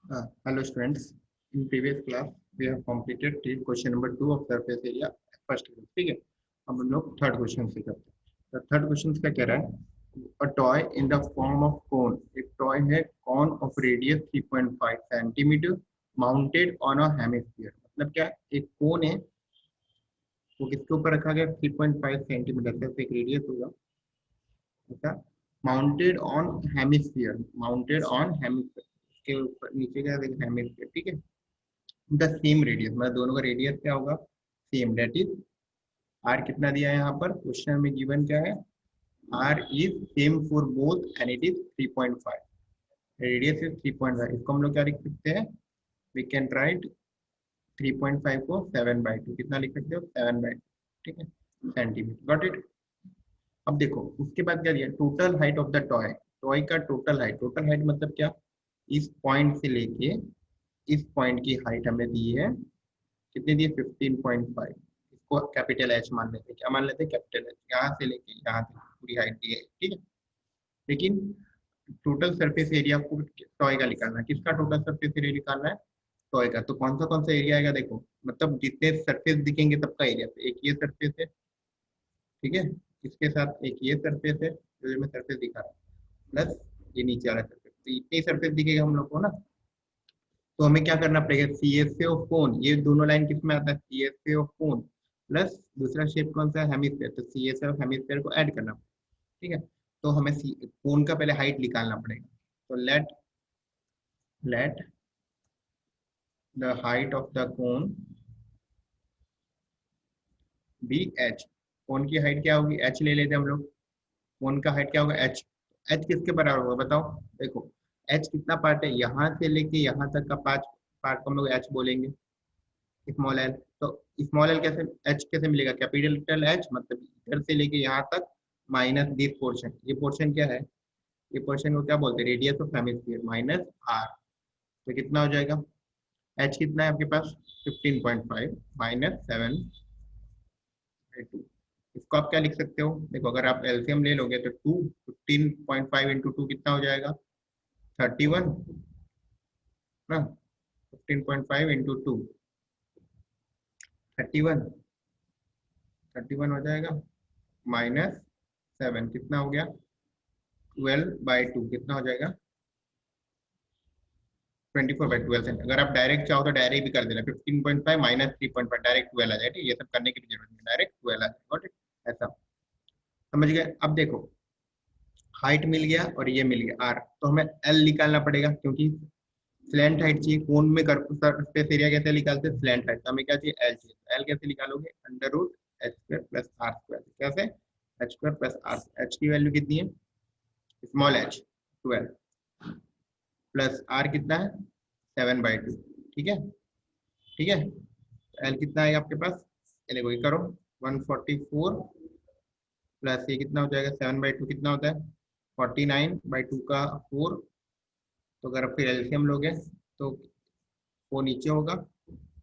Hello students. In previous class we have completed till question number 2 of surface area first class. ठीक है, अब हम लोग third question से करते हैं। तो थर्ड क्वेश्चन का कह रहा है a toy in the form of cone. एक टॉय है cone of radius 3.5 centimetre mounted on a hemisphere. मतलब क्या, एक कोन है वो किसके ऊपर रखा गया 3.5 सेंटीमीटर से एक रेडियस होगा, ऐसा mounted on hemisphere. Mounted on hemisphere के ऊपर नीचे का हेमिस्फीयर, ठीक है। द सेम रेडियस, मतलब दोनों का रेडियस क्या होगा, सेम। डेट इज आर कितना दिया है यहाँ पर क्वेश्चन में, गिवन क्या है, R is same for both and it is 3.5। Radius is 3.5। इसको हम लोग क्या लिख सकते हैं, वी कैन राइट 3.5 को 7/2। कितना लिख सकते हो, 7/2, ठीक है, सेंटीमीटर। Got it. अब देखो उसके बाद क्या दिया, total height of the toy. Toy का टोटल हाइट, टोटल हाइट मतलब क्या, इस पॉइंट से लेके इस पॉइंट की हाइट हमें दी है, कितनी दी है 15.5। इसको कैपिटल एच मान लेते हैं। क्या मान लेते हैं, कैपिटल एच। यहाँ से लेके यहाँ तक पूरी हाइट दी है, ठीक है। लेकिन टोटल सरफेस एरिया को टॉय का निकालना है। किसका टोटल सरफेस एरिया निकालना है, टॉय का। तो कौन सा एरिया आएगा, देखो मतलब जितने सरफेस दिखेंगे सबका एरिया। तो एक ये सरफेस है, ठीक है, इसके साथ एक ये सरफेस है जो मैं सरफेस दिखा रहा हूँ, प्लस ये नीचे वाला सरफेस। तो इतने ही सरफेस दिखेगा हम लोग को ना। तो हमें क्या करना पड़ेगा, सी एस ए ऑफ कोन, ये दोनों लाइन किस में आता है, C S A of cone plus दूसरा शेप कौन सा है, हेमिस्फीयर। तो C S A of hemisphere को ऐड करना पड़ेगा, ठीक है। तो हमें कोन का पहले हाइट निकालना पड़ेगा। तो let the height of the cone be H. Cone की हाइट क्या होगी, एच ले लेते हैं हम लोग। कोन का हाइट क्या होगा, एच। एच किसके बराबर होगा बताओ, देखो एच कितना पार्ट है, यहाँ से लेके यहाँ तक का पांच पार्ट को हम लोग एच बोलेंगे, स्मॉल एल। तो स्मॉल एल कैसे, एच कैसे मिलेगा, कैपिटल एच, मतलब इधर से लेके यहाँ तक माइनस दिस पोर्शन। ये पोर्शन क्या है, ये पोर्शन को क्या बोलते हैं, radius of hemisphere minus R. तो कितना हो जाएगा, एच कितना है आपके पास 15.5 माइनस 7/2। इसको आप क्या लिख सकते हो, देखो अगर आप एलसीएम ले लोगे तो 2, 15.5 इंटू 2 कितना हो जाएगा 31 ना। 15.5 इंटू 2 31, 31 हो जाएगा, माइनस 7 कितना हो गया 12/2, कितना हो जाएगा 24/12। अगर आप डायरेक्ट चाहो तो डायरेक्ट भी कर देना, 15.5 माइनस 3.5 डायरेक्ट 12 आ जाए, ठीक है। ये सब करने की भी जरूरत नहीं, डायरेक्ट 12 आ जाएगा, ठीक, ऐसा समझ गए। अब देखो हाइट मिल गया और ये मिल गया आर, तो हमें एल निकालना पड़ेगा क्योंकि स्लैंट हाइट चाहिए। कोन में सरफेस एरिया कैसे निकालते हैं, स्लैंट हाइट। तो हमें क्या चाहिए, एल चाहिए। एल कैसे निकालोगे, under root H square plus R square. कैसे, H square plus R. H की वैल्यू कितनी है, स्मॉल एच 12 प्लस आर कितना है 7/2, ठीक है, ठीक है। एल कितना है आपके पास, ये देखो ये करो 144 प्लस ये कितना हो जाएगा 7/2 कितना होता है 49/2 का 4। तो अगर फिर एलसीएम लोगे तो वो नीचे होगा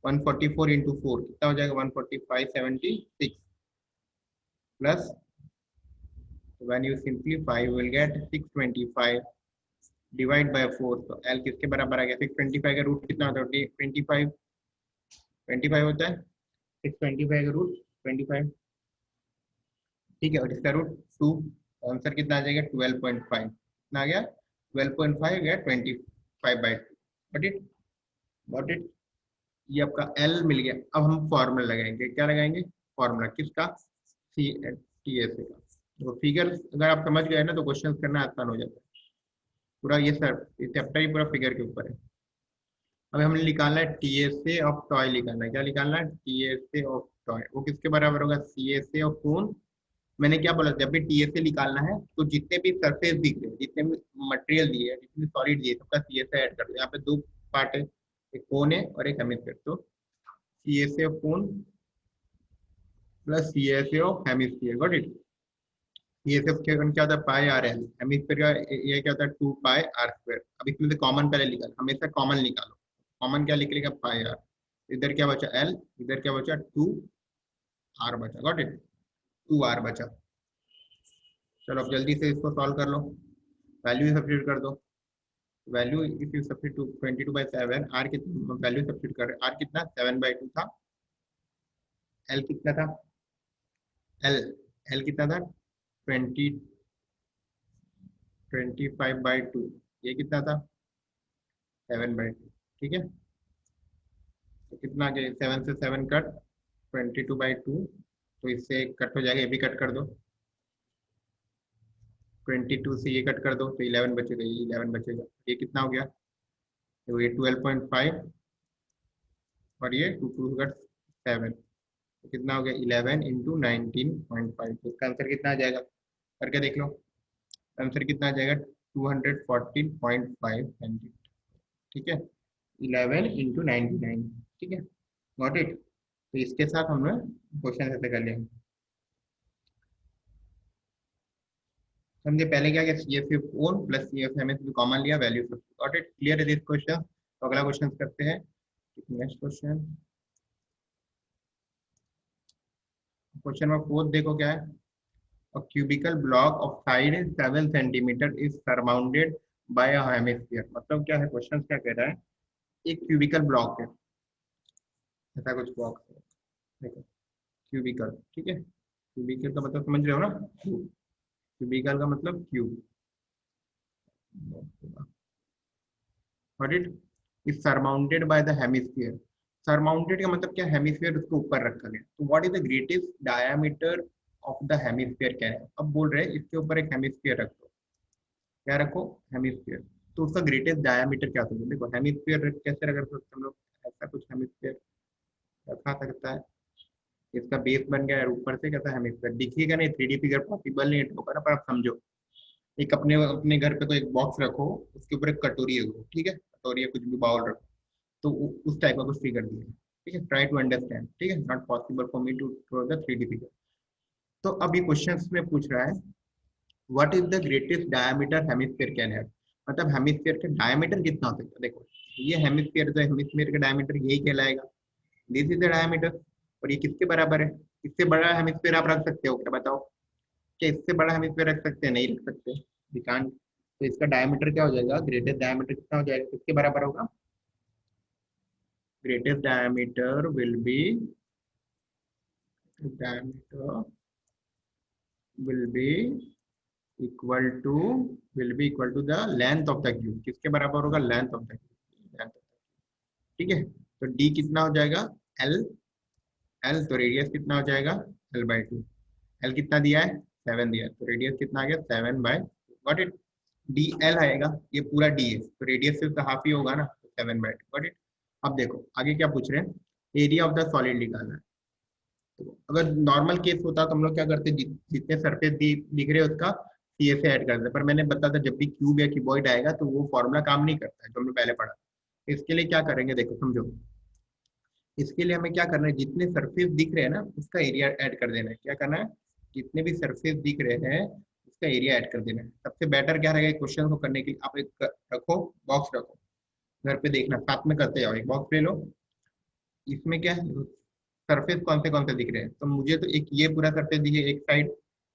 144 इंटू 4 कितना हो जाएगा 145/76 plus when you simplify you will get 625 divide by 4। तो एल किसके बराबर आ गया, 625 का रूट कितना होता है 25, 25 होता है 625 का रूट 25, ठीक है। और इसका रूट 2, आंसर कितना आ जाएगा 12.5। कितना आ गया 12.5 या 25/2। Got it, got it. ये आपका एल मिल गया। अब हम फॉर्मूला लगाएंगे, क्या लगाएंगे, फॉर्मूला किसका, सी टी एस का। तो फिगर अगर आप समझ गए ना तो क्वेश्चन करना आसान हो जाता है। पूरा ये सर ये चैप्टर ही पूरा फिगर के ऊपर है। अब हमने निकालना है T S A of toy, निकालना है, क्या निकालना है, T S A of toy. वो किसके बराबर होगा, सी एस ए ऑफ कोन। मैंने क्या बोला, जब भी टी एस ए निकालना है तो जितने भी सरफेस दिख रहे हैं, जितने भी मटेरियल दिए हैं, जितने सॉलिड दिए, सबका सी एस ए ऐड कर दो। यहाँ पे दो पार्ट है, एक कोन है और एक हेमिस्फीयर। तो C S A of cone plus C S A of hemisphere. Got it. ये सब क्या होता है, पाई आर एल। हेमिस्फीयर का ये क्या होता है 2πr²। अब इसमें से कॉमन पहले निकाल, हमेशा कॉमन निकालो। कॉमन क्या निकलेगा, पाई आर। इधर क्या बचा एल, इधर क्या बचा 2r बचा। गॉट इट, 2r बचा। चलो अब जल्दी से इसको सॉल्व कर लो, वैल्यू सब्स्टिट्यूट कर दो। Value if you substitute 22/7, R कितना वैल्यू सब्स्टिट्यूट कर रहे हैं, आर कितना 7/2 था, एल कितना था, एल एल कितना था 25/2, ये कितना था 7/2, ठीक है। तो कितना गया 7 से 7 कट 22/2, तो इससे कट हो जाएगा, ये भी कट कर दो, 22 से ये कट कर दो तो 11 बचेगा, ये 11 बचेगा, ये कितना हो गया, तो ये 12.5 और ये 2 2 कट 7, तो कितना हो गया 11 इंटू 19.5, तो इसका आंसर कितना आ जाएगा, करके देख लो, आंसर कितना आ जाएगा 214.5 सेंटीमीटर, ठीक है, 11 इंटू 99, ठीक है, गॉट इट। तो इसके साथ हमने क्वेश्चन ऐसे कर लिया, हमने पहले क्या किया, C F F on plus C F M S common लिया, वैल्यू गॉट इट, क्लियर है दिस क्वेश्चन। तो अगला क्वेश्चन करते हैं, नेक्स्ट क्वेश्चन, क्वेश्चन नंबर 4 देखो क्या है, a cubical block of side 7 centimeter is surrounded by a hemisphere, मतलब क्या है, क्वेश्चन क्या कह रहा है, एक क्यूबिकल ब्लॉक है, ऐसा कुछ ब्लॉक है, देखो क्यूबिकल, ठीक है, क्यूबिकल का मतलब समझ रहे हो ना, क्यूबिकल का मतलब cube, what it is surmounted by the hemisphere, surmounted का मतलब क्या, हेमिस्फीयर उसके ऊपर रखा गया, तो what is the greatest diameter of the hemisphere, क्या है, अब बोल रहे हैं इसके ऊपर एक हेमिस्फीयर रख दो, क्या रखो, हेमिस्फीयर, तो उसका ग्रेटेस्ट डायमीटर क्या होगा, देखो हेमिस्फीयर कैसे रख सकते हम लोग, ऐसा कुछ हेमिस्फीयर रखा सकता है, इसका बेस बन गया है, ऊपर से कैसा हेमिस्फीयर दिखेगा नहीं, 3D फिगर पॉसिबल नहीं होगा ना, पर आप समझो, एक अपने अपने घर पे कोई एक बॉक्स रखो, उसके ऊपर एक कटोरी है, ठीक है, कटोरी है कुछ भी बाउल रखो, तो उस टाइप का कुछ फिगर दिया है, ठीक है, ट्राई टू अंडरस्टैंड, ठीक है, not possible for me to draw the 3D figure. तो अभी क्वेश्चन में पूछ रहा है what is the greatest diameter hemisphere can have, मतलब हेमिस्फीयर का डायमीटर कितना हो सकता है, देखो ये हेमिस्फीयर, तो हेमिस्फीयर का डायमीटर यही कहलाएगा, दिस इज द डायमीटर, और ये किसके बराबर है, इससे बड़ा हेमिस्फीयर आप रख सकते हो क्या, बताओ, क्या इससे बड़ा हेमिस्फीयर रख सकते हैं, नहीं रख सकते, वी कांट, तो इसका डायमीटर क्या हो जाएगा, ग्रेटेस्ट डायमीटर कितना हो जाएगा, किसके बराबर होगा, greatest diameter diameter will be equal to the length of the cube, किसके बराबर होगा, लेंथ ऑफ द क्यूब, ठीक है, तो d कितना हो जाएगा, l, तो रेडियस कितना हो जाएगा, l/2, l कितना दिया है 7 दिया है, तो रेडियस कितना आ गया 7/, गॉट इट, डी एल आएगा, ये पूरा डी है, तो रेडियस सिर्फ हाफ ही होगा ना, 7/2, गॉट इट। अब देखो आगे क्या पूछ रहे हैं, एरिया ऑफ द सॉलिड निकालना है, तो अगर नॉर्मल केस होता तो हम लोग क्या करते, जितने सरफेस दिख रहे हैं उसका सी से ऐड करते, पर मैंने बताया था जब भी क्यूब या क्यूबॉइड आएगा तो वो फॉर्मूला काम नहीं करता है, जो हमने पहले पढ़ा, इसके लिए क्या करेंगे, देखो समझो, इसके लिए हमें क्या करना है, जितने सरफेस दिख रहे हैं ना उसका एरिया ऐड कर देना है, क्या करना है, जितने भी सरफेस दिख रहे हैं उसका एरिया ऐड कर देना है, सबसे बेटर क्या रहेगा क्वेश्चन को करने के लिए, आप एक रखो, बॉक्स रखो, घर पे देखना, साथ में करते जाओ, एक बॉक्स ले लो, इसमें क्या है, सरफेस कौन से दिख रहे हैं, तो मुझे तो एक ये पूरा सरफेस दिखे एक साइड,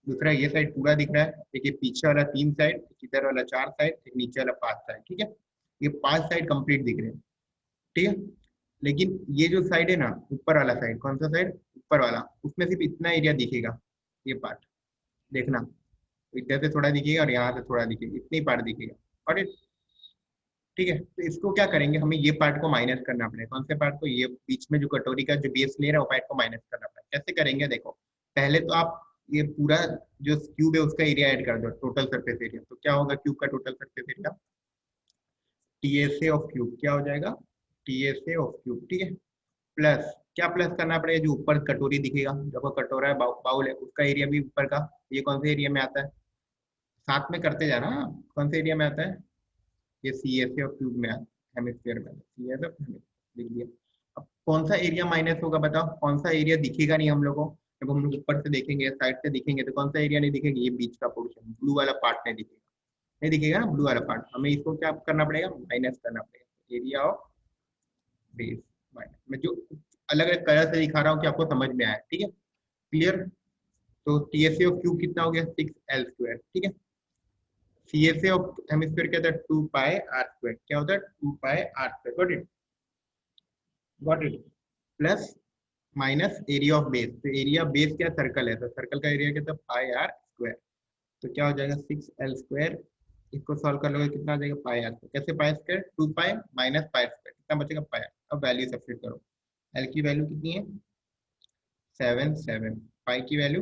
दूसरा ये साइड पूरा दिख रहा है, एक ये पीछे वाला 3 साइड, एक इधर वाला 4 साइड, एक नीचे वाला 5 साइड, ठीक है, ये 5 साइड कंप्लीट दिख रहे हैं, ठीक है, लेकिन ये जो साइड है ना, ऊपर वाला साइड, कौन सा साइड, ऊपर वाला, उसमें सिर्फ इतना एरिया दिखेगा, ये पार्ट देखना, इधर से थोड़ा दिखेगा और यहाँ से थोड़ा दिखेगा, इतनी पार्ट दिखेगा, और ठीक है, तो इसको क्या करेंगे, हमें ये पार्ट को माइनस करना पड़ेगा, कौन से पार्ट को, ये बीच में जो कटोरी का जो बेस ले रहा है वो पार्ट को माइनस करना पड़ेगा, कैसे करेंगे, देखो पहले तो आप ये पूरा जो क्यूब है उसका एरिया ऐड कर दो, टोटल सरफेस एरिया, तो क्या होगा क्यूब का total surface area, TSA of cube, क्या हो जाएगा, टीएसए ऑफ क्यूब, ठीक है, प्लस क्या प्लस करना पड़ेगा, जो ऊपर कटोरी दिखेगा, जो कटोरा है, बाउल है, उसका एरिया भी ऊपर का, ये कौन से एरिया में आता है, साथ में करते जाना, कौन से एरिया में आता है, ये सी एस ऑफ क्यूब में हेमिस्फीयर में सी एस ऑफ लिख दिया। अब कौन सा एरिया माइनस होगा, बताओ कौन सा एरिया दिखेगा नहीं हम लोगों को, जब हम लोग ऊपर से देखेंगे साइड से देखेंगे तो कौन सा एरिया नहीं दिखेगा, ये बीच का पोर्शन ब्लू वाला पार्ट नहीं दिखेगा, नहीं दिखेगा ना ब्लू वाला पार्ट, हमें इसको क्या करना पड़ेगा, माइनस करना पड़ेगा, एरिया ऑफ बेस माइनस, मैं जो अलग अलग कलर से दिखा रहा हूँ कि आपको समझ में आया, ठीक है, क्लियर। तो टीएसए ऑफ क्यूब कितना हो गया 6l², ठीक है, CSA ऑफ हेमिस्फीयर क्या था, 2 पाई आर स्क्वायर, क्या होता है 2 pi R square, got it, plus minus area of base, तो एरिया बेस क्या सर्कल है, तो सर्कल का एरिया क्या था पाई आर स्क्वायर, तो क्या हो जाएगा 6l स्क्वायर, इसको सॉल्व कर लोगे कितना आ जाएगा पाई आर स्क्वायर, कैसे pi square 2 pi minus pi square, कितना बचेगा पाई आर, अब वैल्यू सब्स्टिट्यूट करो, एल की वैल्यू कितनी है 7 पाई की वैल्यू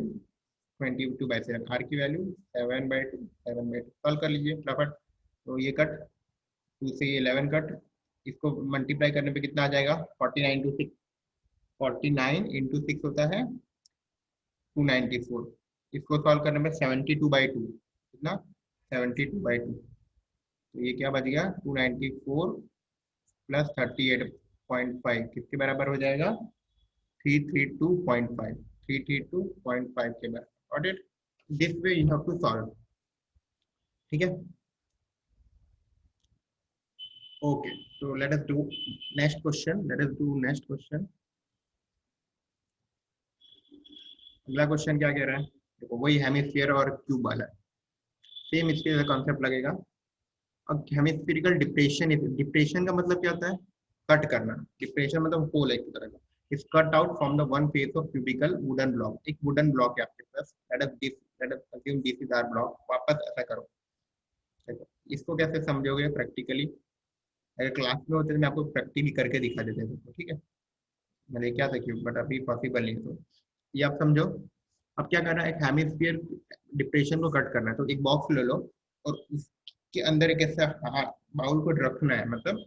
22/7, आर की वैल्यू 7/2 सॉल्व कर लीजिए फटाफट, तो ये कट 2 से 11 कट, इसको मल्टीप्लाई करने पे कितना आ जाएगा 49 टू 6, 49 इंटू 6 होता है 294, इसको सॉल्व करने में 72/2 कितना 72/2, तो ये क्या बच गया 294 प्लस 38.5 किसके बराबर हो जाएगा 332.5, 332.5 के बराबर, got it, this way you have to solve, ठीक है, okay, so let us do next question, अगला क्वेश्चन क्या कह रहा है, देखो वही हेमिस्फीयर और क्यूब वाला है, सेम इसके कॉन्सेप्ट लगेगा, अब हेमिस्फेरिकल डिप्रेशन, डिप्रेशन का मतलब क्या होता है कट करना, डिप्रेशन मतलब होल एक तरह का, is cut out from the one face of cubical wooden block, एक वुडन ब्लॉक है आपके पास, let us assume this is our block, वापस ऐसा करो, देखो इसको कैसे समझोगे प्रैक्टिकली, अगर क्लास में होते तो मैं आपको प्रैक्टिकली करके दिखा देता हूँ, ठीक है, मैंने क्या था क्यों, बट अभी पॉसिबल नहीं, तो ये आप समझो, अब क्या करना है, एक हेमिस्फीयर डिप्रेशन को कट करना है, तो एक बॉक्स ले लो और उसके अंदर एक ऐसा बाउल को रखना है, मतलब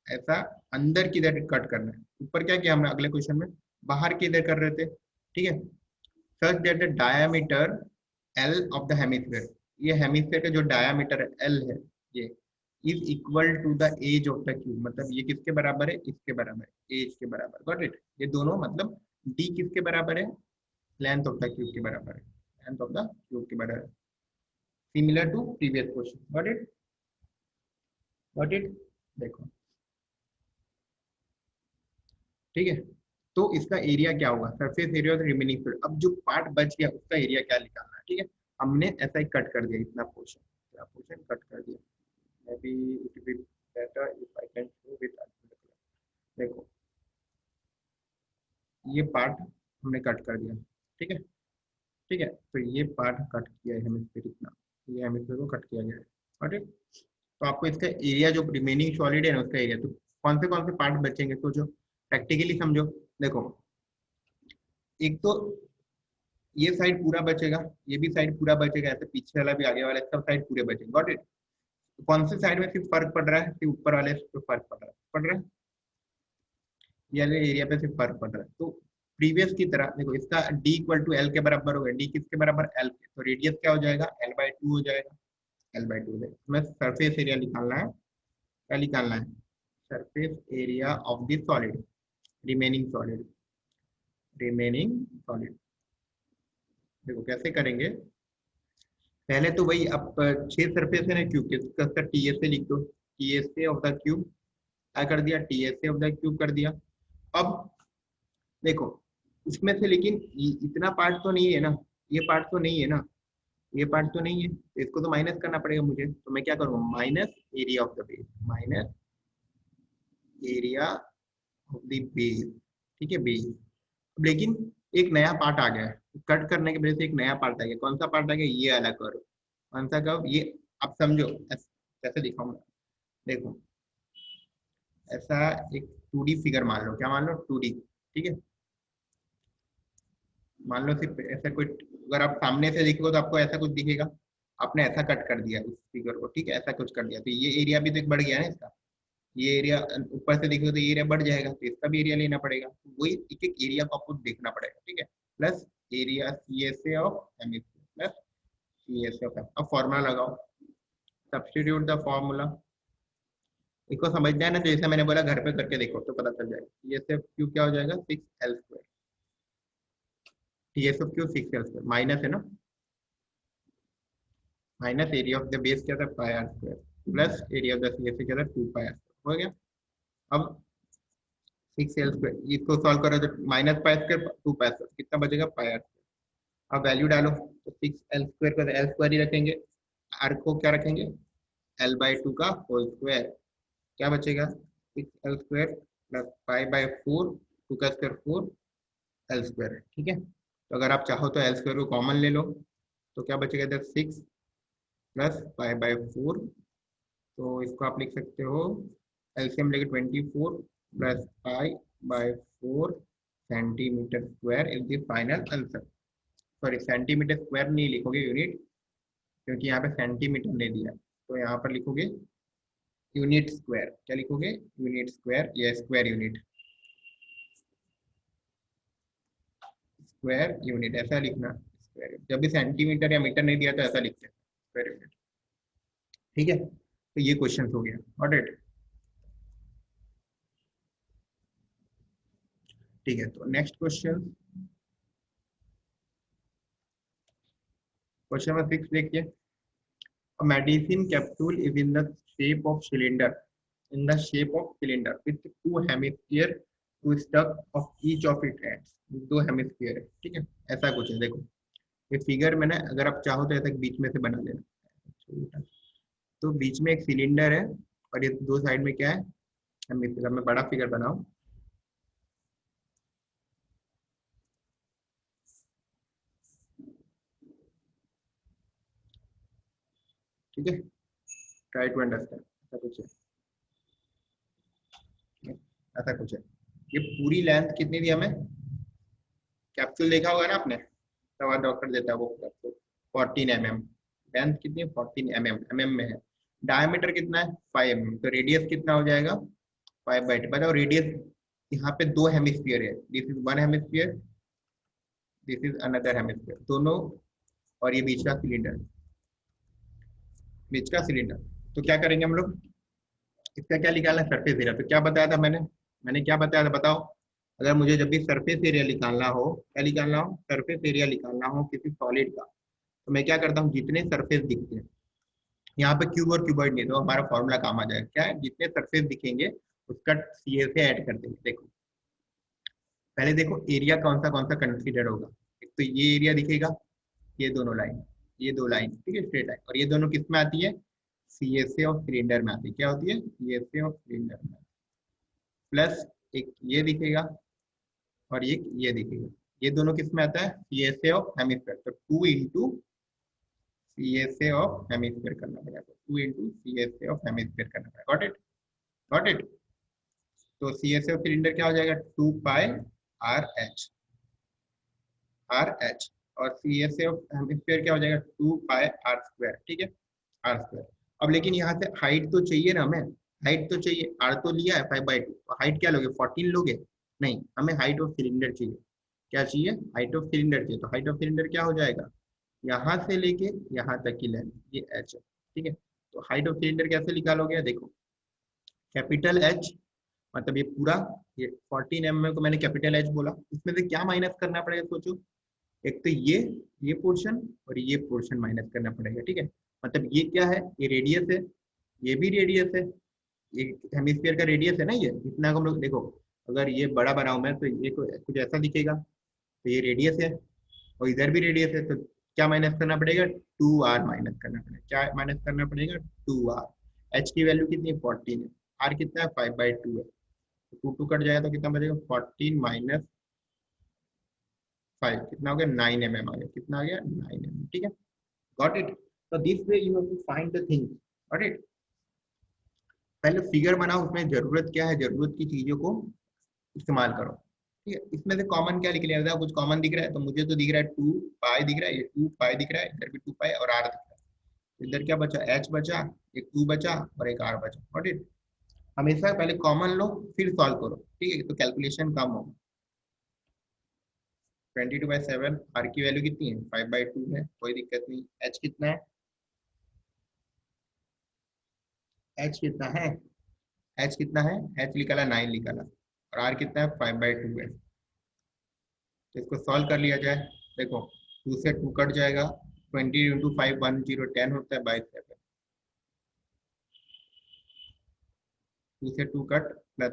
ऐसा अंदर की इधर कट करना है, ऊपर क्या किया हमने अगले क्वेश्चन में बाहर की इधर कर रहे थे, ठीक है, such that the diameter L of the hemisphere, ये हेमिस्फीयर का जो डायामीटर है एल है, ये is equal to the edge of the cube, मतलब ये किसके बराबर है, इसके बराबर है, एज के बराबर, गॉट इट, ये दोनों मतलब डी किसके बराबर है, लेंथ ऑफ द क्यूब के बराबर है, लेंथ ऑफ द क्यूब के बराबर है, similar to previous question, got it, देखो ठीक है, तो इसका एरिया क्या होगा, surface area of remaining fluid, अब जो पार्ट बच गया उसका एरिया क्या निकालना है, ठीक है, हमने ऐसा ही कट कर दिया, इतना पोर्शन कट कर दिया, may be it will better if I can show with, देखो ये पार्ट हमने कट कर दिया, ठीक है, तो ये पार्ट कट किया है हेमिस्फीयर, इतना ये हेमिस्फीयर को कट किया गया है, ठीक, तो आपको इसका एरिया जो रिमेनिंग सॉलिड है ना उसका एरिया, तो कौन से पार्ट बचेंगे, तो जो प्रैक्टिकली समझो, देखो एक तो ये साइड पूरा बचेगा, ये भी साइड पूरा बचेगा, ऐसे पीछे वाला भी आगे वाला सब साइड पूरे बचेंगे, गॉट इट, कौन से साइड में सिर्फ फर्क पड़ रहा है, सिर्फ ऊपर वाले पे फर्क पड़ रहा है, ये वाले एरिया पे सिर्फ फर्क पड़ रहा है, तो प्रीवियस की तरह देखो इसका d इक्वल टू एल के बराबर होगा, d किसके बराबर एल के, तो रेडियस क्या हो जाएगा l/2 हो जाएगा, l/2 है, हमें सरफेस एरिया निकालना है, क्या निकालना है, surface area of this solid, remaining solid, देखो कैसे करेंगे, पहले तो वही अब 6 सरफेस है ना क्यूब के, इसका टीएसए लिख दो, टीएसए ऑफ द क्यूब क्या कर दिया, टीएसए ऑफ द क्यूब कर दिया, अब देखो उसमें से लेकिन इतना पार्ट तो नहीं है ना, ये पार्ट तो नहीं है ना, ये पार्ट तो नहीं है, तो इसको तो माइनस करना पड़ेगा मुझे, तो मैं क्या करूँगा minus area of the base, minus area of the base, ठीक है बेस, लेकिन एक नया पार्ट आ गया है, कट करने की वजह से एक नया पार्ट आ गया, कौन सा पार्ट आ गया, ये वाला कर्व, कौन सा कर्व, ये आप समझो कैसे दिखाऊंगा, देखो ऐसा एक 2D फिगर मान लो, क्या मान लो 2D, ठीक है, मान लो सिर्फ ऐसा कोई, अगर आप सामने से देखोगे तो आपको ऐसा कुछ दिखेगा, आपने ऐसा कट कर दिया उस फिगर को, ठीक है, ऐसा कुछ कर दिया, तो ये एरिया भी तो एक बढ़ गया ना इसका, ये एरिया ऊपर से देखोगे तो ये एरिया बढ़ जाएगा, तो इसका भी एरिया लेना पड़ेगा, तो वही एक एक एरिया को आपको देखना पड़ेगा, ठीक है, plus area CSA of hemisphere plus CSA of, अब फॉर्मूला लगाओ, सब्स्टिट्यूट द फॉर्मूला, इसको समझना है ना, जैसे मैंने बोला घर पे करके देखो तो पता चल जाएगा, CSA ऑफ क्यू क्या हो जाएगा 6l square, TS of cube 6l square, minus है ना, minus area of the base क्या था pi R square, plus area of the CSA क्या था 2 पाई आर स्क्वायर, हो गया, अब 6l स्क्वायर इसको सॉल्व करो तो minus pi square 2 pi square कितना बचेगा पाई आर, अब वैल्यू डालो, तो 6l स्क्वायर को एल स्क्वायर ही रखेंगे, आर को क्या रखेंगे, L/2 का होल स्क्वायर, क्या बचेगा 6L² प्लस 5/4, 2 का स्क्वायर 4L², ठीक है। तो अगर आप चाहो तो L² को कॉमन ले लो, तो क्या बचेगा इधर 6 प्लस 5/4, तो इसको आप लिख सकते हो एलसीएम लेके 24 plus 5/4 centimetre square is the final answer. Sorry, centimetre square नहीं लिखोगे यूनिट, क्योंकि यहाँ पे सेंटीमीटर नहीं दिया, तो यहाँ पर लिखोगे यूनिट स्क्वायर। क्या लिखोगे, यूनिट स्क्वायर या स्क्वायर यूनिट, स्क्वायर यूनिट ऐसा लिखना। स्क्वायर जब भी सेंटीमीटर या मीटर नहीं दिया तो ऐसा लिखते हैं स्क्वायर यूनिट, ठीक है। तो ये क्वेश्चन हो गया, गॉट इट। ठीक है, तो नेक्स्ट क्वेश्चन, क्वेश्चन नंबर 6 देखिए। A medicine capsule is in the shape of cylinder, in the shape of cylinder with two hemisphere to stuck of each of its ends। दो hemisphere है, ठीक है, ऐसा कुछ है। देखो ये फिगर में ना, अगर आप चाहो तो ऐसा बीच में से बना लेना। तो बीच में एक सिलेंडर है और ये दो साइड में क्या है, हेमिस्फीयर में बड़ा फिगर बनाओ। ठीक है, ट्राई टू अंडरस्टैंड, ऐसा कुछ है, ऐसा कुछ है। ये पूरी लेंथ कितनी दी हमें, कैप्सूल देखा होगा ना आपने, दवा डॉक्टर देता है वो कैप्सूल 14 mm, लेंथ कितनी है 14 mm, mm में है। डायमीटर कितना है 5 mm, तो रेडियस कितना हो जाएगा 5/2। बताओ रेडियस, यहाँ पे दो हेमिस्फीयर है, this is one hemisphere, this is another hemisphere, दोनों, और ये बीच का सिलेंडर, बीच का सिलेंडर। तो क्या करेंगे हम लोग, इसका क्या निकालना है, सरफेस एरिया। तो क्या बताया था मैंने, मैंने क्या बताया था बताओ। अगर मुझे जब भी सरफेस एरिया निकालना हो, क्या निकालना हो, सरफेस एरिया निकालना हो किसी सॉलिड का, तो मैं क्या करता हूँ, जितने सरफेस दिखते हैं, यहाँ पे क्यूब और क्यूबॉइड नहीं, तो हमारा फॉर्मूला काम आ जाएगा, क्या है, जितने सरफेस दिखेंगे उसका सीए से ऐड कर देंगे। देखो पहले देखो एरिया कौन सा कंसीडर होगा। एक तो ये एरिया दिखेगा, ये दोनों लाइन, ये दो लाइन, ठीक है, स्ट्रेट लाइन, और ये दोनों किस में आती है, सीएसए ऑफ सिलेंडर में आती है। क्या होती है, सीएसए ऑफ सिलेंडर में, प्लस एक ये दिखेगा और एक ये दिखेगा, ये दोनों किस में आता है, सीएसए ऑफ हेमिस्फीयर। तो 2 इंटू सीएसए ऑफ हेमिस्फीयर करना पड़ेगा, तो 2 इंटू सीएसए ऑफ हेमिस्फीयर करना पड़ेगा। Got it, got it. तो सीएसए ऑफ सिलेंडर क्या हो जाएगा, 2πRH, RH, और सीएसए ऑफ हेमिस्फीयर क्या हो जाएगा, 2πR², ठीक है, R²। अब लेकिन यहाँ से हाइट तो चाहिए ना हमें, हाइट तो चाहिए, आर तो लिया है 5/2, तो हाइट क्या लोगे 14 लोगे, नहीं, हमें हाइट ऑफ सिलेंडर चाहिए। क्या चाहिए, हाइट ऑफ सिलेंडर चाहिए। तो हाइट ऑफ सिलेंडर क्या हो जाएगा, यहाँ से लेके यहाँ तक की लेंथ, ये एच है, ठीक है। तो हाइट ऑफ सिलेंडर कैसे निकालोगे, देखो कैपिटल एच, मतलब ये पूरा, ये 14 mm को मैंने कैपिटल एच बोला, इसमें से क्या माइनस करना पड़ेगा सोचो। एक तो ये पोर्शन और ये पोर्शन माइनस करना पड़ेगा, ठीक है। मतलब ये क्या है, ये रेडियस है, ये भी रेडियस है, ये हेमिस्फीयर का रेडियस है ना, ये इतना हम लोग देखो, अगर ये बड़ा बनाऊं मैं तो ये कुछ ऐसा दिखेगा, तो ये रेडियस है, और इधर भी रेडियस है, तो क्या माइनस करना पड़ेगा, 2r माइनस करना पड़ेगा। क्या माइनस करना पड़ेगा, 2r। एच की वैल्यू कितनी है 14 है, आर कितना है 5/2 है, तो 2 कट जाएगा तो कितना बचेगा 14 माइनस 5, कितना हो गया 9 mm आ गया, कितना आ गया 9 mm, ठीक है। Got it. तो this way you have to find the things, got it. पहले फिगर बनाओ, उसमें जरूरत क्या है, जरूरत की चीजों को इस्तेमाल करो, ठीक है। इसमें से कॉमन क्या निकल आता है, कुछ कॉमन दिख रहा है, तो मुझे तो दिख रहा है 2π दिख रहा है, ये 2π दिख रहा है, इधर भी 2π और r दिख रहा है। इधर क्या बचा, h बचा, एक 2 बचा और एक r बचा, गॉट इट। हमेशा पहले कॉमन लो फिर सॉल्व करो, ठीक है, तो कैलकुलेशन कम होगा। 22/7, r की वैल्यू कितनी है 5/2 है, कोई दिक्कत नहीं। h कितना है, h कितना है, h कितना है, h निकाला 9 निकाला, और r कितना है 5/2 है। तो इसको सॉल्व कर लिया जाए, देखो 2 से 2 कट जाएगा, 20 इंटू 5 10 होता है 22/7, 2 से 2 कट प्लस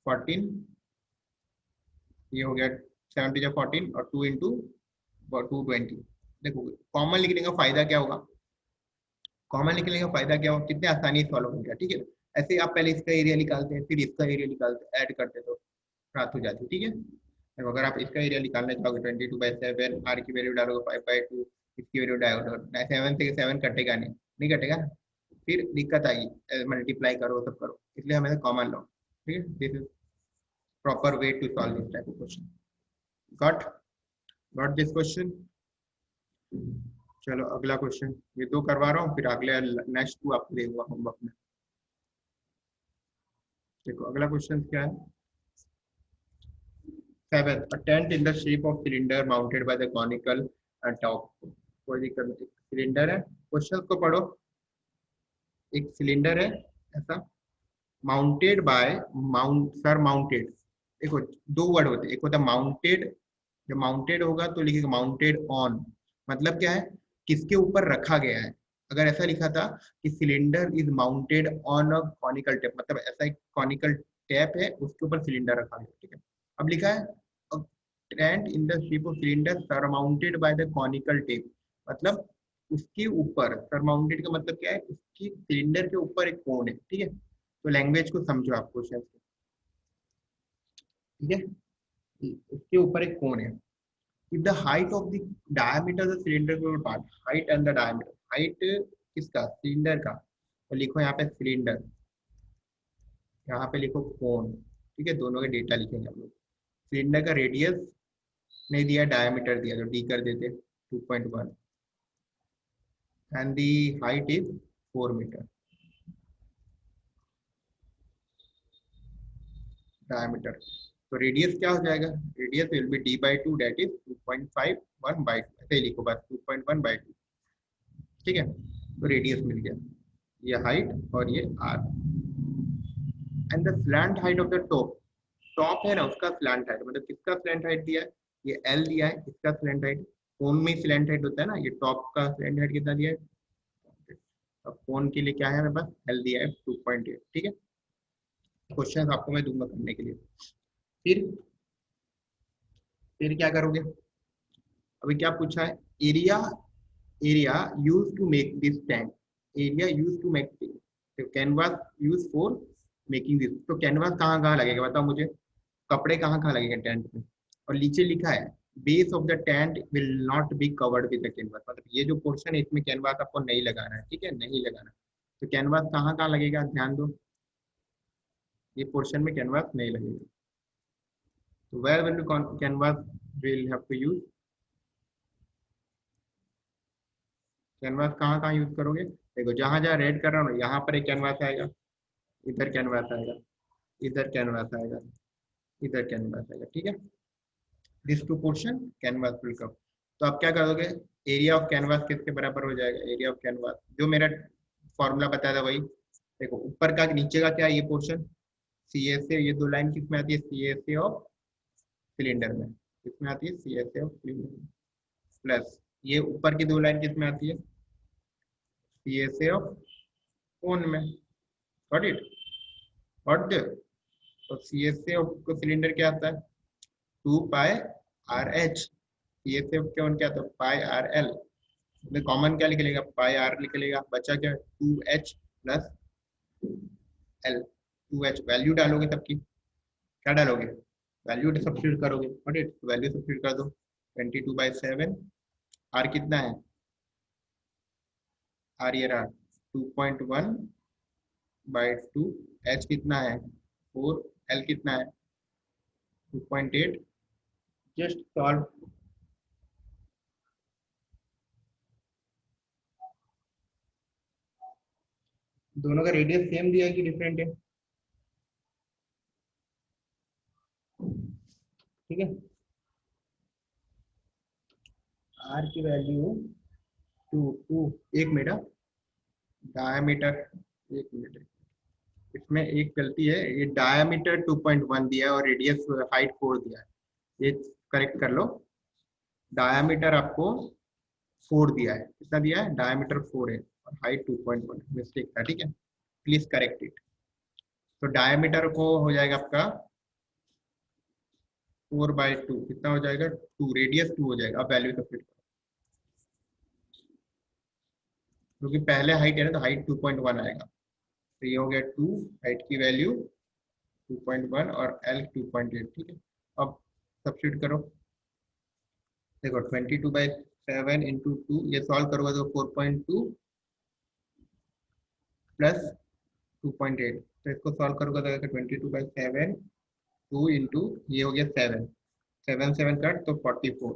14, ये हो गया 70 14, और 2 इंटू 220, देखो कॉमन लिखने का फायदा क्या होगा, कॉमन निकलने का फायदा क्या होगा, कितने आसानी से सॉल्व हो गया, ठीक है। ऐसे ही आप पहले इसका एरिया निकालते हैं, फिर इसका एरिया निकालते ऐड करते तो रात हो जाती है, ठीक है। देखो अगर आप इसका एरिया निकालना चाहोगे 22/7, आर की वैल्यू डालोगे 5/2, इसकी वैल्यू डालोगे 7 से 7 कटेगा नहीं, नहीं कटेगा ना, फिर दिक्कत आएगी, मल्टीप्लाई करो सब करो, इसलिए हमें कॉमन लो, ठीक है। This is proper way to solve this type of question. Got got this question. चलो अगला क्वेश्चन, ये दो करवा रहा हूँ, फिर अगले नेक्स्ट टू आपको देगा होमवर्क में। देखो अगला क्वेश्चन क्या है, 7, a tent in the shape of cylinder mounted by the conical top। कोई दिक्कत नहीं, सिलेंडर है, क्वेश्चन को पढ़ो। एक सिलेंडर है ऐसा, mounted by, mount sir mounted, देखो दो वर्ड होते हैं, एक होता है माउंटेड, जब माउंटेड होगा तो लिखेगा माउंटेड ऑन, मतलब क्या है, किसके ऊपर रखा गया है। अगर ऐसा लिखा था कि cylinder is mounted on a conical tape, मतलब ऐसा एक कॉनिकल टैप है उसके ऊपर सिलेंडर रखा गया, ठीक है। अब लिखा है tent in the shape of cylinder surmounted by the conical tape, मतलब उसके ऊपर, सरमाउंटेड का मतलब क्या है, उसकी सिलेंडर के ऊपर एक कोन है, ठीक है। तो लैंग्वेज को समझो आप क्वेश्चन, ठीक है, उसके ऊपर एक कोन है। if the height of the diameter of the cylindrical part, height and the diameter, height किसका, सिलेंडर का, तो लिखो यहाँ पे सिलेंडर, यहाँ पे लिखो कोन, ठीक है, दोनों के डेटा लिखेंगे हम लोग। सिलेंडर का रेडियस नहीं दिया, डायमीटर दिया, तो डी कर देते 2.1 and the height is 4 metre, diameter, तो रेडियस क्या हो जाएगा, radius will be d/2 that is 2.51/2, ऐसे ही लिखो बस 2.1/2, ठीक है। तो रेडियस मिल गया, ये हाइट और ये R, and the slant height of the top, top है ना उसका स्लैंट हाइट, मतलब किसका स्लैंट हाइट दिया है, ये एल दिया है, इसका स्लैंट हाइट, कोन में स्लैंट हाइट होता है ना, ये टॉप का स्लैंट हाइट कितना दिया है, अब कोन के लिए क्या है मेरे पास, एल दिया है 2.8, ठीक है। क्वेश्चन आपको मैं दूंगा करने के लिए, फिर क्या करोगे, अभी क्या पूछा है, area, area use to make this tank, area use to make, तो canvas use for making this, तो कैनवास कहाँ कहाँ लगेगा बताओ मुझे, कपड़े कहाँ कहाँ लगेंगे टेंट में, और नीचे लिखा है base of the tent will not be covered with the canvas, मतलब ये जो पोर्शन है इसमें कैनवास आपको नहीं लगाना है, ठीक है, नहीं लगाना, तो कैनवास कहाँ कहाँ लगेगा ध्यान दो, ये पोर्शन में कैनवास नहीं लगेगा, तो where will canvas will have to use, canvas कहाँ कहाँ यूज करोगे, देखो जहां जहां रेड कर रहा हूँ यहाँ पर एक कैनवास आएगा, इधर कैनवास आएगा, इधर कैनवास आएगा, इधर कैनवास आएगा, ठीक है, this to portion canvas will cover. तो आप क्या करोगे, एरिया ऑफ कैनवास किसके बराबर हो जाएगा, एरिया ऑफ कैनवास जो मेरा फॉर्मूला बताया था वही, देखो ऊपर का नीचे का क्या है, ये पोर्शन सी एस ए, ये दो लाइन किस में आती है, C S A of cylinder में, किसमें आती है, C S A of cylinder में, प्लस ये ऊपर की दो लाइन किस में आती है, सी एस ए ऑफ कोन में, गॉट इट, गॉट देयर, तो सी एस ए ऑफ को सिलेंडर क्या आता है, 2πRH, C S A of कोन क्या था, πRL, कॉमन क्या निकलेगा, πR निकलेगा, बचा क्या 2H plus L, 2H value डालोगे तब की, क्या डालोगे, वैल्यू सब्स्टिट्यूट करोगे, वैल्यू सब्स्टिट्यूट कर दो, 22/7, आर कितना है, आर ये रहा 2.1/2, एच कितना है 4, एल कितना है 2.8, जस्ट सॉल्व, दोनों का रेडियस सेम दिया है कि डिफरेंट है, ठीक है, आर की वैल्यू 2, एक मेरा डायमीटर, एक मिनट, इसमें एक गलती है, ये डायमीटर 2.1 दिया है और रेडियस हाइट 4 दिया है, ये करेक्ट कर लो, डायमीटर आपको 4 दिया है, कितना दिया है, डायमीटर 4 है और हाइट 2.1, मिस्टेक था, ठीक है, प्लीज करेक्ट इट। तो डायमीटर को हो जाएगा आपका 4/2, कितना हो जाएगा 2, रेडियस 2 हो जाएगा, अब वैल्यू सब्स्टिट्यूट करो, क्योंकि पहले हाइट है ना, तो हाइट 2.1 आएगा, तो ये हो गया 2, हाइट की वैल्यू 2.1 और एल 2.8। ठीक है, अब सब्स्टिट्यूट करो। देखो 22/7 इंटू 2, ये सॉल्व करोगे तो 4.2 प्लस 2.8, तो इसको सॉल्व करोगे तो 22/7 2 इंटू ये हो गया 7, 7 7 कट तो 44,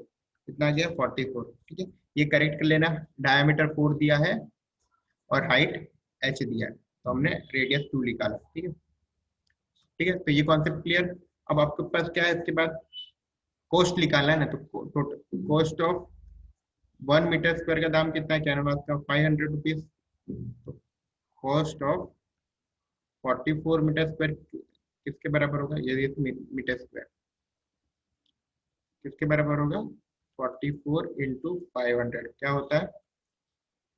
कितना आ गया 44। ठीक है, ये करेक्ट कर लेना। डायमीटर 4 दिया है और हाइट h दिया है, तो हमने रेडियस 2 निकाला। ठीक है, ठीक है, तो ये कॉन्सेप्ट क्लियर। अब आपके पास क्या है, इसके बाद कॉस्ट निकालना है ना, तो total cost of 1 metre square का दाम कितना है कैनवास का, 500 रुपीज। तो कॉस्ट ऑफ 44 मीटर स्क्वायर किसके बराबर होगा, ये मीटर स्क्वायर किसके बराबर होगा, 44 इंटू 500 क्या होता है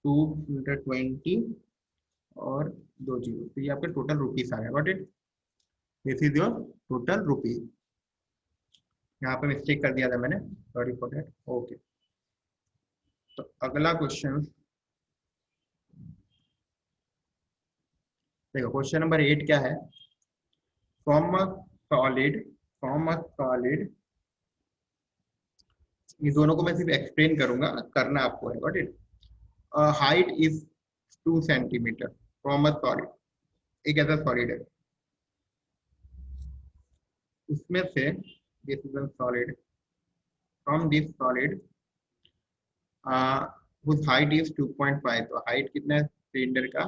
220 और 2 जीरो, तो ये आपका टोटल रुपीस आ गया। Got it, this is your total rupees. यहाँ पे मिस्टेक कर दिया था मैंने, सॉरी फॉर दैट। ओके, तो अगला क्वेश्चन देखो, क्वेश्चन नंबर 8 क्या है, from a solid, from a solid, ये दोनों को मैं सिर्फ एक्सप्लेन करूंगा, करना आपको है। Got it, height is 2 centimetre from a solid, एक ऐसा सॉलिड है, उसमें से this is a solid, from this solid whose height is 2.5, तो हाइट कितना है सिलेंडर का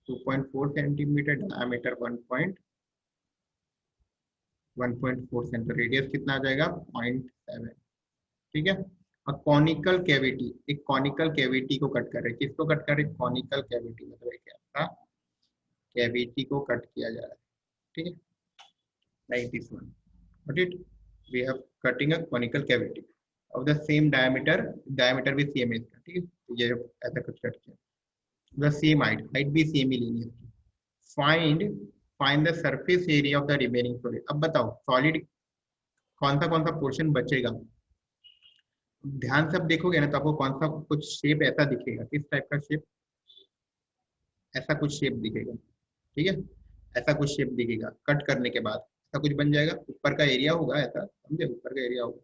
2.4 सेंटीमीटर, डायमीटर 1.4 सेंटीमीटर, रेडियस कितना आ जाएगा 0.7। ठीक है, और कॉनिकल कैविटी, एक कॉनिकल कैविटी को कट कर रहे हैं, किसको कट कर रहे हैं, कॉनिकल कैविटी, मतलब एक ऐसा कैविटी को कट किया जा रहा है। ठीक है, like this one, but it we have cutting a conical cavity of the same diameter, diameter भी सेम है इसका। ठीक है, तो ये ऐसा कुछ कट किया, द सेम हाइट, हाइट भी सेम ही लेनी है। Find, find the surface area of the remaining solid. अब बताओ सॉलिड कौन सा पोर्शन बचेगा, ध्यान से आप देखोगे ना तो आपको कौन सा कुछ शेप ऐसा दिखेगा, किस टाइप का शेप, ऐसा कुछ शेप दिखेगा। ठीक है, ऐसा कुछ शेप दिखेगा, कट करने के बाद ऐसा कुछ बन जाएगा, ऊपर का एरिया होगा ऐसा, समझे, ऊपर का एरिया होगा।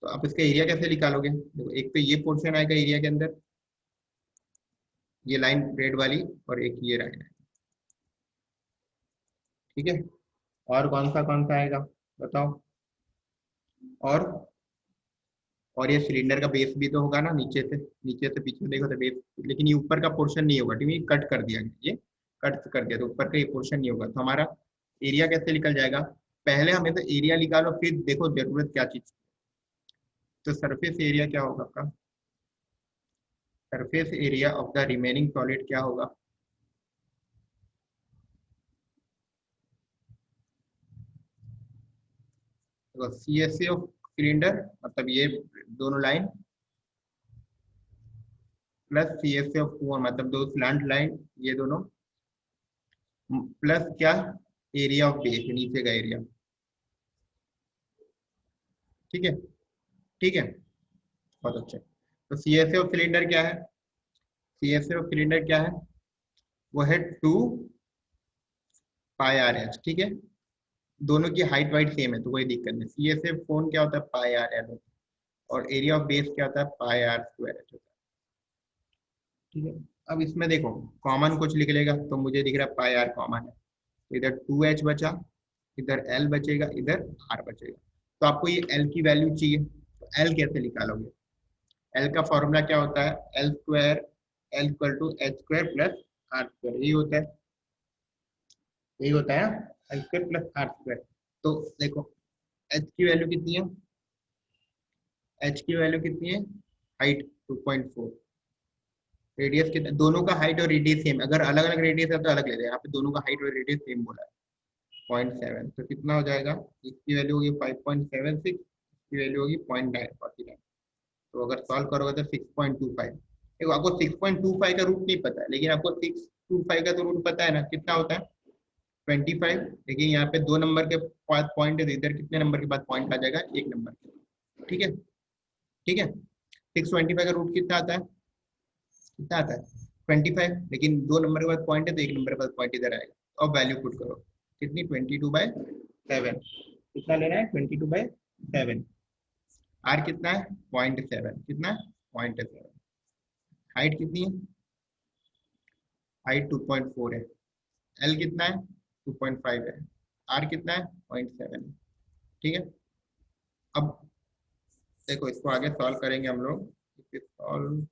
तो आप इसका एरिया कैसे निकालोगे, देखो एक तो ये पोर्शन आएगा एरिया के अंदर, ये लाइन रेड वाली, और एक ये लाइन है। ठीक है, और कौन सा आएगा बताओ, और ये सिलेंडर का बेस भी तो होगा ना, नीचे से पीछे देखो तो बेस, लेकिन ये ऊपर का पोर्शन नहीं होगा, ठीक है, कट कर दिया, ये कट कर दिया, तो ऊपर का ये पोर्शन नहीं होगा, तो हमारा एरिया कैसे निकल जाएगा, पहले हमें तो एरिया निकालो, फिर देखो जरूरत क्या चीज, तो सरफेस एरिया क्या होगा आपका, surface area of the remaining solid क्या होगा, तो C S C of cylinder, मतलब ये दोनों line, plus C S C of मतलब दो स्लैंट लाइन, ये दोनों, प्लस क्या, एरिया ऑफ बेस, नीचे का एरिया। ठीक है, ठीक है, बहुत अच्छे। तो सी एस ऑफ सिलेंडर क्या है, सी एस ऑफ सिलेंडर क्या है, वो है 2 πRh। ठीक है, दोनों की हाइट वाइट सेम है तो कोई दिक्कत नहीं। सी एस एफ फोन क्या होता है πRl, और एरिया ऑफ बेस क्या होता है πr²h होता है। ठीक है, अब इसमें देखो कॉमन कुछ लिख लेगा, तो मुझे दिख रहा है πr कॉमन है, तो इधर 2h बचा, इधर l बचेगा, इधर r बचेगा। तो आपको ये l की वैल्यू चाहिए, तो l कैसे निकालोगे, एल का फॉर्मूला क्या होता है, L square, L equal to H square plus R square, यही होता है, यही होता है L square plus R square. तो देखो एच की वैल्यू कितनी है, एच की वैल्यू कितनी है, हाइट 2.4, रेडियस कितना, दोनों का हाइट और रेडियस सेम, अगर अलग अलग रेडियस है तो अलग ले लें, यहाँ पे दोनों का हाइट और रेडियस सेम बोला है 0.7, तो कितना हो जाएगा, इसकी वैल्यू होगी 5.76, इसकी वैल्यू होगी 0.949, तो अगर सॉल्व करोगे तो 6.25। देखो आपको 6.25 का रूट नहीं पता है, लेकिन आपको 625 का तो रूट पता है ना, कितना होता है 25, लेकिन यहाँ पे 2 नंबर के बाद पॉइंट है, इधर कितने नंबर के बाद पॉइंट आ जाएगा, 1 नंबर के। ठीक है, ठीक है, 625 का रूट कितना आता है कितना आता है 25, लेकिन 2 नंबर के बाद पॉइंट है तो 1 नंबर के बाद पॉइंट इधर आएगा। अब वैल्यू पुट करो, कितनी 22/7, कितना लेना है 22/7। आर कितना है 0.7, कितना 0.7। हाइट कितनी है, हाइट 2.4 है। एल कितना है 2.5 है। आर कितना है 0.7 है। ठीक है, अब देखो इसको आगे सॉल्व करेंगे हम लोग। सॉल्व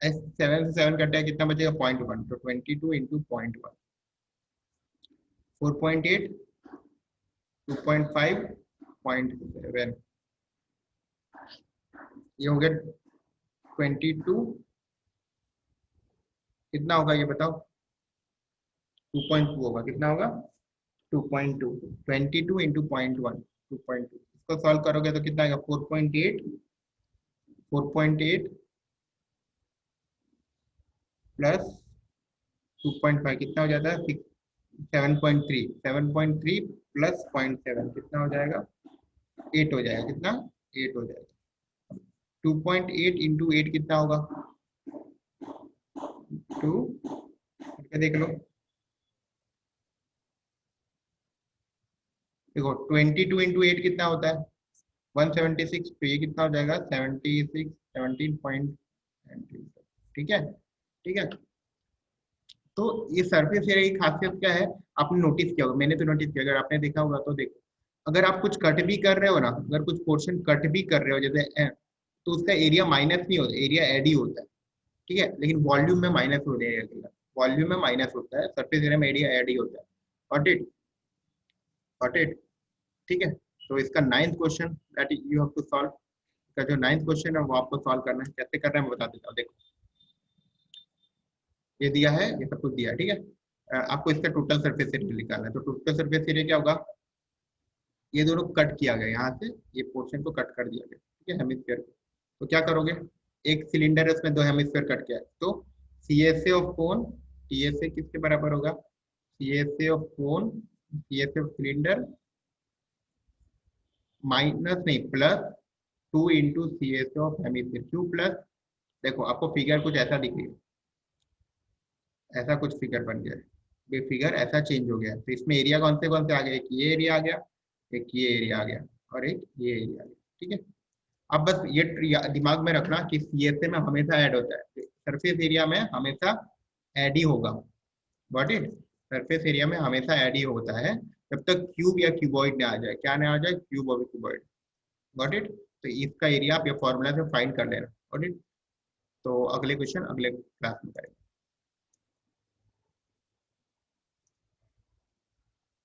7 से 7 कटे कितना बचेगा 0.1, तो 22 इंटू 0.1, 4.8, 2.5, 0.7, ये हो गया 22, कितना होगा ये बताओ 2.2 होगा, कितना होगा 2.2, 22 इंटू 0.1, 2.2, इसको सॉल्व करोगे तो कितना आएगा 4.8, 4.8 प्लस 2.5 कितना हो जाता है 7.3, 7.3 प्लस 0.7 कितना हो जाएगा 8 हो जाएगा, कितना 8 हो जाएगा। 2.8 इंटू 8 कितना होगा 2, करके देख लो। देखो 22 इंटू 8 कितना होता है 176, तो ये कितना हो जाएगा 76, 17.19, ठीक है। ठीक है, तो ये सरफेस एरिया की खासियत क्या है, आपने नोटिस किया होगा, मैंने तो नोटिस किया, अगर आपने देखा होगा तो देखो, अगर आप कुछ कट भी कर रहे हो ना, अगर कुछ पोर्शन कट भी कर रहे हो जैसे तो उसका एरिया माइनस नहीं होता, एरिया एड ही होता है। ठीक है, लेकिन वॉल्यूम में माइनस हो जाएगा, वॉल्यूम में माइनस होता है, सरफेस एरिया में एरिया ऐड ही होता है। Got it, got it. ठीक है, तो इसका 9th question that you have to solve, का जो 9th क्वेश्चन है वो आपको सॉल्व करना है। कैसे कर रहे हैं मैं बता देता हूँ। देखो ये दिया है, ये सब कुछ दिया है, ठीक है। आपको इसका टोटल सरफेस एरिया निकालना है, तो टोटल सरफेस एरिया क्या होगा, ये दोनों कट किया गया, यहाँ से ये पोर्शन को कट कर दिया गया, ठीक है, हेमिस्फीयर को। तो क्या करोगे, एक सिलेंडर है उसमें 2 हेमिस्फीयर कट किया है, तो C S A of cone, T S A किसके बराबर होगा, C S A of cone, C S A of cylinder minus नहीं plus 2 into C S A of hemisphere. क्यों प्लस, देखो आपको फिगर कुछ ऐसा दिख रही है, ऐसा कुछ फिगर बन गया है, ये फिगर ऐसा चेंज हो गया है, तो इसमें एरिया कौन से आ गए, एक ये एरिया आ गया, एक ये एरिया आ गया, और एक ये एरिया आ गया। ठीक है, अब बस ये दिमाग में रखना कि सीएसए में हमेशा ऐड होता है, सरफेस एरिया में हमेशा ऐड ही होगा। गॉट इट, सरफेस एरिया में हमेशा ऐड ही होता है जब तक क्यूब या क्यूबॉइड ना आ जाए, क्या ना आ जाए, क्यूब और क्यूबॉइड। गॉट इट, तो इसका एरिया आप ये फॉर्मूला से फाइंड कर लेना। गॉट इट, तो अगले क्वेश्चन अगले क्लास में करेंगे।